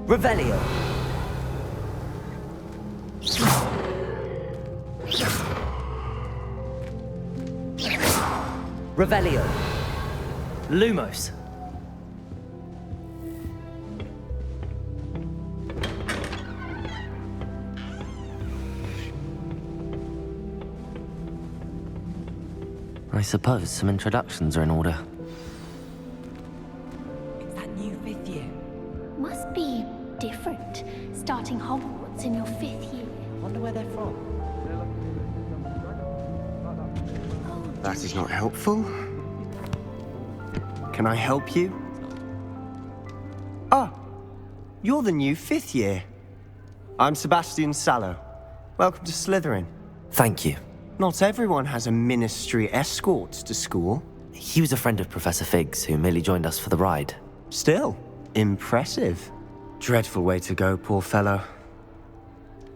Revelio. Revelio. Lumos. I suppose some introductions are in order. It's that new 5th year. Must be different, starting Hogwarts in your 5th year. Wonder where they're from. That is not helpful. Can I help you? Ah, you're the new 5th year. I'm Sebastian Sallow. Welcome to Slytherin. Thank you. Not everyone has a ministry escort to school. He was a friend of Professor Fig's who merely joined us for the ride. Still, impressive. Dreadful way to go, poor fellow.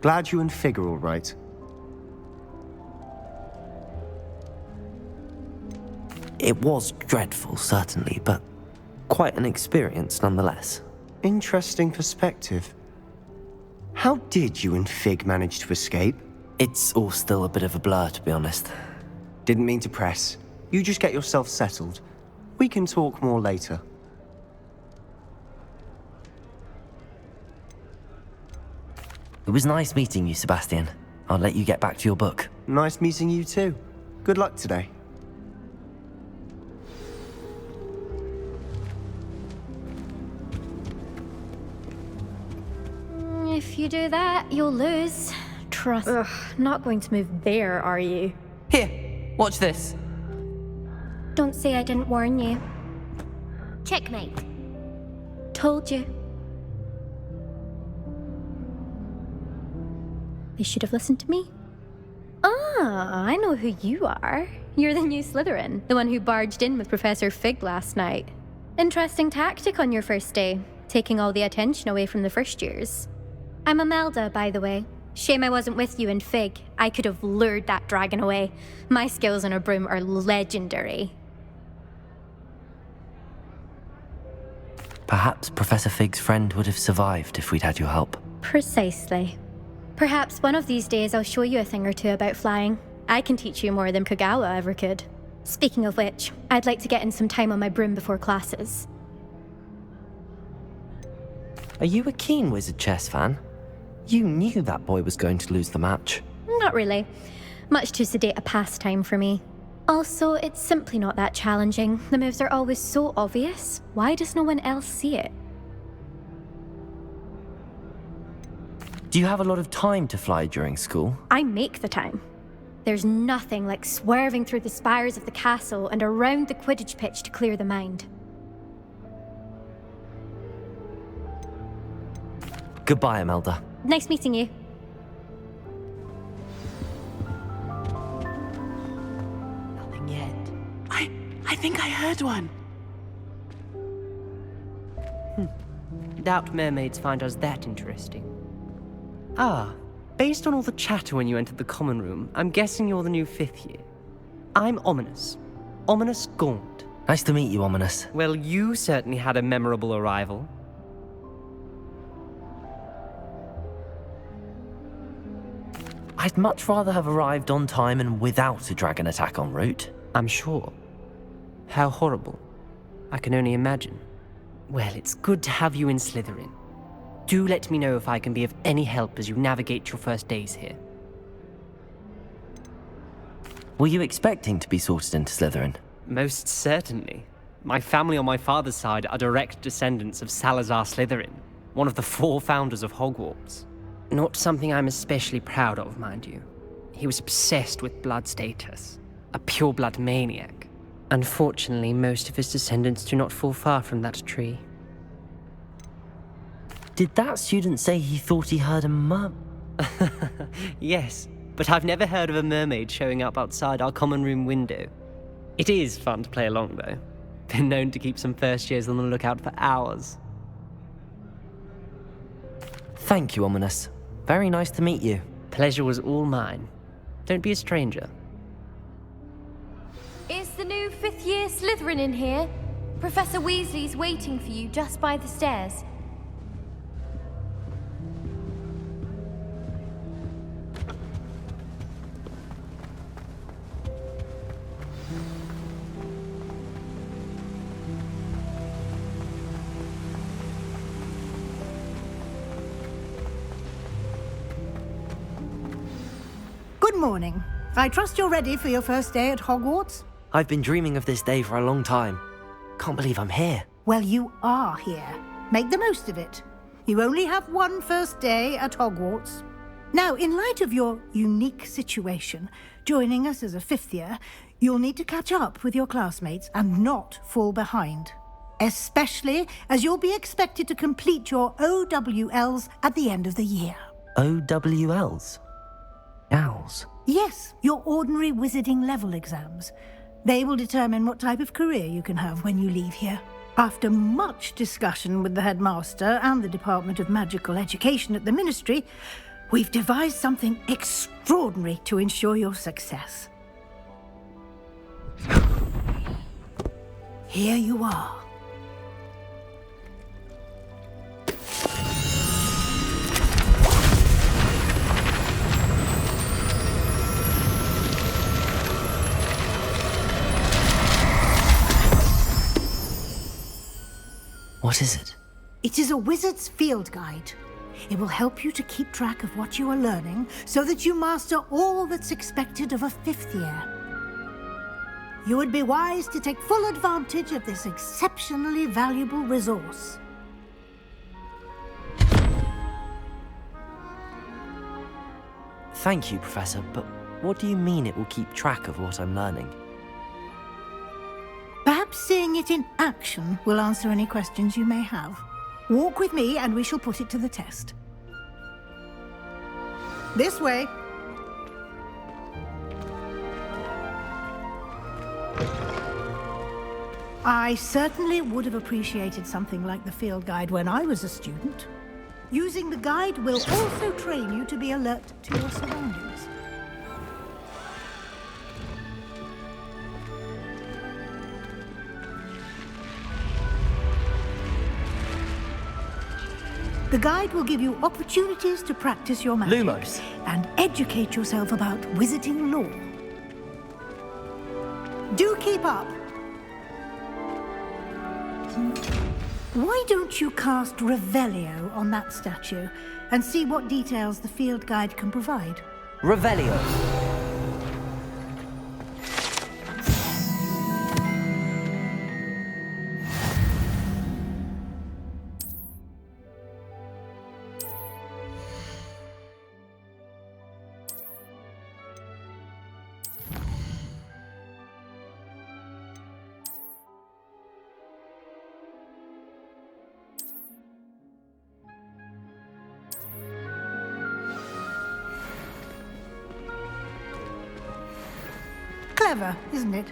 Glad you and Fig are all right. It was dreadful, certainly, but quite an experience nonetheless. Interesting perspective. How did you and Fig manage to escape? It's all still a bit of a blur, to be honest. Didn't mean to press. You just get yourself settled. We can talk more later. It was nice meeting you, Sebastian. I'll let you get back to your book. Nice meeting you too. Good luck today. If you do that, you'll lose. Trust. Ugh, not going to move there, are you? Here, watch this. Don't say I didn't warn you. Checkmate. Told you. They should have listened to me. Ah, I know who you are. You're the new Slytherin, the one who barged in with Professor Fig last night. Interesting tactic on your first day, taking all the attention away from the first years. I'm Imelda, by the way. Shame I wasn't with you in Fig. I could have lured that dragon away. My skills on a broom are legendary. Perhaps Professor Fig's friend would have survived if we'd had your help. Precisely. Perhaps one of these days I'll show you a thing or two about flying. I can teach you more than Kagawa ever could. Speaking of which, I'd like to get in some time on my broom before classes. Are you a keen Wizard chess fan? You knew that boy was going to lose the match. Not really. Much too sedate a pastime for me. Also, it's simply not that challenging. The moves are always so obvious. Why does no one else see it? Do you have a lot of time to fly during school? I make the time. There's nothing like swerving through the spires of the castle and around the Quidditch pitch to clear the mind. Goodbye, Imelda. Nice meeting you. Nothing yet. I think I heard one. Doubt mermaids find us that interesting. Ah, based on all the chatter when you entered the common room, I'm guessing you're the new 5th year. I'm Ominous. Ominous Gaunt. Nice to meet you, Ominous. Well, you certainly had a memorable arrival. I'd much rather have arrived on time and without a dragon attack en route. I'm sure. How horrible. I can only imagine. Well, it's good to have you in Slytherin. Do let me know if I can be of any help as you navigate your first days here. Were you expecting to be sorted into Slytherin? Most certainly. My family on my father's side are direct descendants of Salazar Slytherin, one of the 4 founders of Hogwarts. Not something I'm especially proud of, mind you. He was obsessed with blood status, a pure-blood maniac. Unfortunately, most of his descendants do not fall far from that tree. Did that student say he thought he heard a Yes, but I've never heard of a mermaid showing up outside our common room window. It is fun to play along, though. Been known to keep some first years on the lookout for hours. Thank you, Ominous. Very nice to meet you. Pleasure was all mine. Don't be a stranger. Is the new 5th year Slytherin in here? Professor Weasley's waiting for you just by the stairs. morning. I trust you're ready for your first day at Hogwarts? I've been dreaming of this day for a long time. Can't believe I'm here. Well, you are here. Make the most of it. You only have one first day at Hogwarts. Now, in light of your unique situation, joining us as a fifth year, you'll need to catch up with your classmates and not fall behind. Especially as you'll be expected to complete your OWLs at the end of the year. OWLs? Owls? Yes, your ordinary wizarding level exams. They will determine what type of career you can have when you leave here. After much discussion with the headmaster and the Department of Magical Education at the Ministry, we've devised something extraordinary to ensure your success. Here you are. What is it? It is a wizard's field guide. It will help you to keep track of what you are learning so that you master all that's expected of a fifth year. You would be wise to take full advantage of this exceptionally valuable resource. Thank you, Professor, but what do you mean it will keep track of what I'm learning? Perhaps seeing it in action will answer any questions you may have. Walk with me and we shall put it to the test. This way. I certainly would have appreciated something like the field guide when I was a student. Using the guide will also train you to be alert to your surroundings. The guide will give you opportunities to practice your magic Lumos. and educate yourself about wizarding lore. Do keep up. Why don't you cast Revelio on that statue and see what details the field guide can provide? Revelio. Clever, isn't it?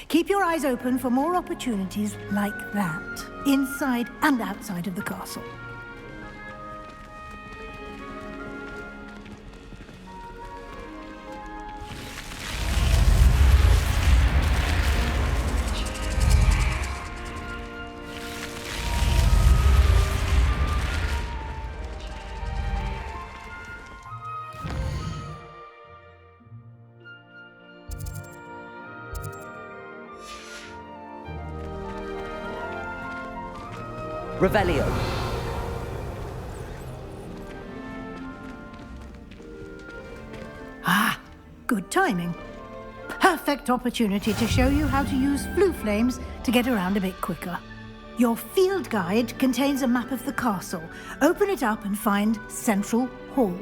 Keep your eyes open for more opportunities like that, inside and outside of the castle. Revelio. Ah, good timing. Perfect opportunity to show you how to use flue flames to get around a bit quicker. Your field guide contains a map of the castle. Open it up and find Central Hall.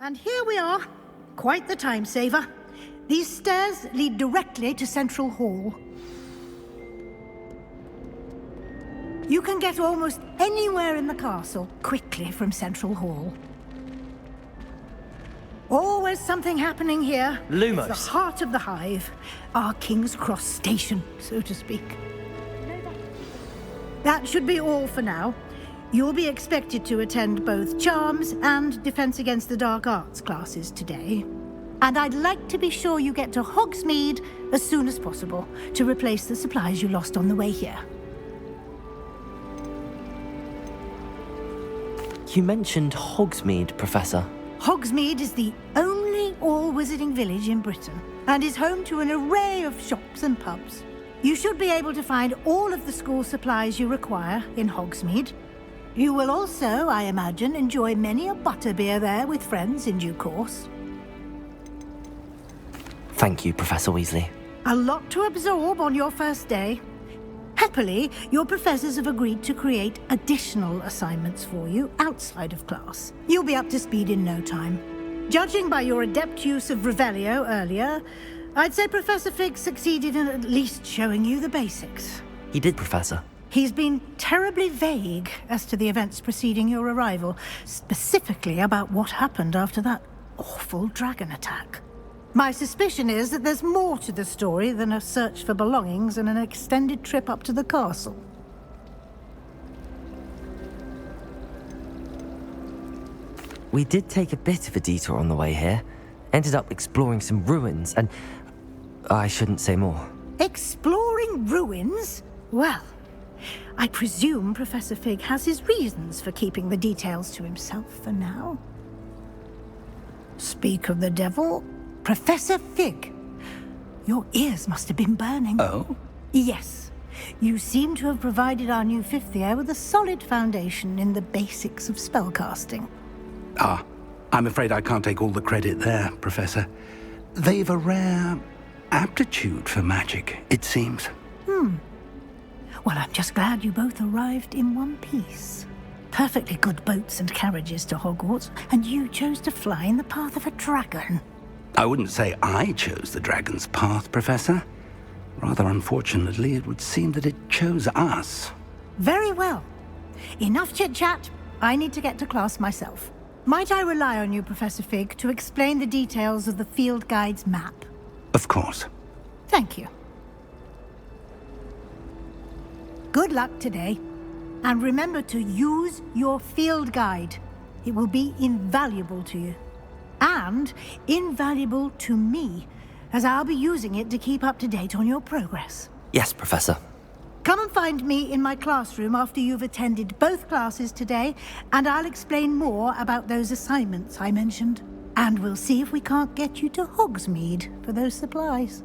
And here we are. Quite the time saver. These stairs lead directly to Central Hall. You can get almost anywhere in the castle quickly from Central Hall. Always something happening here. Lumos. It's the heart of the hive. Our King's Cross station, so to speak. That should be all for now. You'll be expected to attend both Charms and Defense Against the Dark Arts classes today. And I'd like to be sure you get to Hogsmeade as soon as possible to replace the supplies you lost on the way here. You mentioned Hogsmeade, Professor. Hogsmeade is the only all-wizarding village in Britain and is home to an array of shops and pubs. You should be able to find all of the school supplies you require in Hogsmeade. You will also, I imagine, enjoy many a butterbeer there with friends in due course. Thank you, Professor Weasley. A lot to absorb on your first day. Happily, your professors have agreed to create additional assignments for you outside of class. You'll be up to speed in no time. Judging by your adept use of Revelio earlier, I'd say Professor Fig succeeded in at least showing you the basics. He did, Professor. He's been terribly vague as to the events preceding your arrival, specifically about what happened after that awful dragon attack. My suspicion is that there's more to the story than a search for belongings and an extended trip up to the castle. We did take a bit of a detour on the way here. Ended up exploring some ruins, and I shouldn't say more. Exploring ruins? Well, I presume Professor Fig has his reasons for keeping the details to himself for now. Speak of the devil, Professor Fig, your ears must have been burning. Oh? Yes. You seem to have provided our new fifth year with a solid foundation in the basics of spellcasting. Ah, I'm afraid I can't take all the credit there, Professor. They've a rare aptitude for magic, it seems. Well, I'm just glad you both arrived in one piece. Perfectly good boats and carriages to Hogwarts, and you chose to fly in the path of a dragon. I wouldn't say I chose the dragon's path, Professor. Rather unfortunately, it would seem that it chose us. Very well. Enough chit-chat. I need to get to class myself. Might I rely on you, Professor Fig, to explain the details of the field guide's map? Of course. Thank you. Good luck today. And remember to use your field guide. It will be invaluable to you. And invaluable to me, as I'll be using it to keep up to date on your progress. Yes, Professor. Come and find me in my classroom after you've attended both classes today, and I'll explain more about those assignments I mentioned. And we'll see if we can't get you to Hogsmeade for those supplies.